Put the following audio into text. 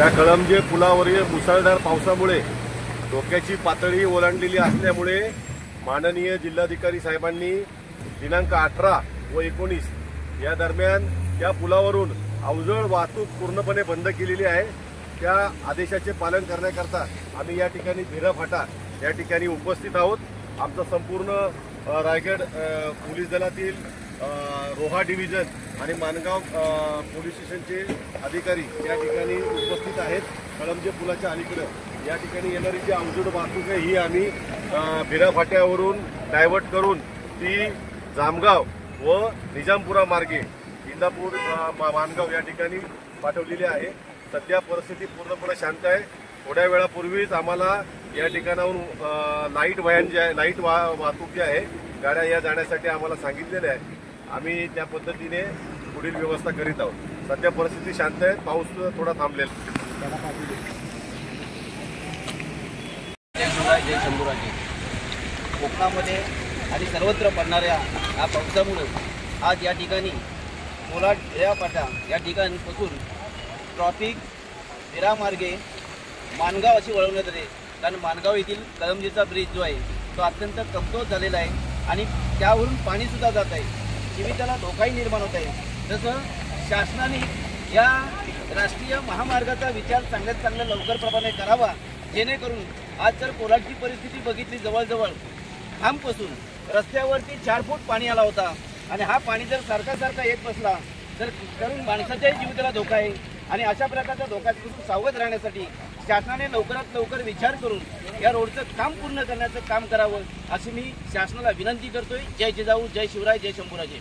त्या कळमजे पुलावरील मुसळधार पावसामुळे धोक्याची पातळी ओलांडलेली असल्यामुळे माननीय जिल्हाधिकारी साहेबांनी दिनांक 18 व 19 या दरम्यान त्या पुलावरून अवजड वाहतूक पूर्णपणे बंद केलेली आहे। त्या आदेशाचे पालन करण्याकरता आम्ही या ठिकाणी भिरा फाटा या ठिकाणी उपस्थित आहोत। आमचा संपूर्ण रायगड पोलीस दलातील रोहा डिव्हिजन आणि मानगाव पोलीस स्टेशनचे अधिकारी या ठिकाणी उपस्थित आहेत। कळमजे पुलाच्या अलीकडे या ठिकाणी येणारी जी अवजड वाहतूक आहे ही आम्ही भिरा फाट्यावरून डायव्हर्ट करून ती जामगाव व निजामपुरा मार्गे इंदापूर मानगाव या ठिकाणी पाठवलेली आहे। सध्या परिस्थिती पूर्णपणे शांत आहे। थोड्या वेळापूर्वीच आम्हाला या ठिकाणाहून लाईट वाहतूक जी आहे गाड्या या जाण्यासाठी आम्हाला सांगितलेले आहे। आम्ही त्या पद्धतीने पुढील व्यवस्था करीत आहोत। सध्या परिस्थिती शांत आहे, पाऊस थोडा थांबलेला जय शंभूराजे। कोकणामध्ये आणि सर्वत्र पडणाऱ्या या पावसामुळे आज या ठिकाणी कोलाड भिरा फाटा या ठिकाणपासून ट्रॉफिक भिरा मार्गे मानगाव अशी वळवण्यात आले। कारण मानगाव येथील कळमजेचा ब्रिज जो आहे तो अत्यंत कमजोर झालेला आहे आणि त्यावरून पाणीसुद्धा जात आहे, जीविताला धोकाही निर्माण होत आहे। तसं शासनाने या राष्ट्रीय महामार्गाचा विचार चांगल्यात चांगला लवकर प्रमाणे करावा, जेणेकरून आज जर कोलाडची परिस्थिती बघितली जवळजवळ खांबपासून रस्त्यावरती 4 फूट पाणी आला होता आणि हा पाणी जर सारखा येत बसला तर तरुण माणसाच्याही जीविताला धोका आहे। आणि अशा प्रकारच्या धोक्यापासून सावध राहण्यासाठी शासनाने लवकरात लवकर विचार करून या रोडचं काम पूर्ण करण्याचं काम करावं अशी मी शासनाला विनंती करतोय। जय जिजाऊ, जय शिवराय, जय शंभूराजे।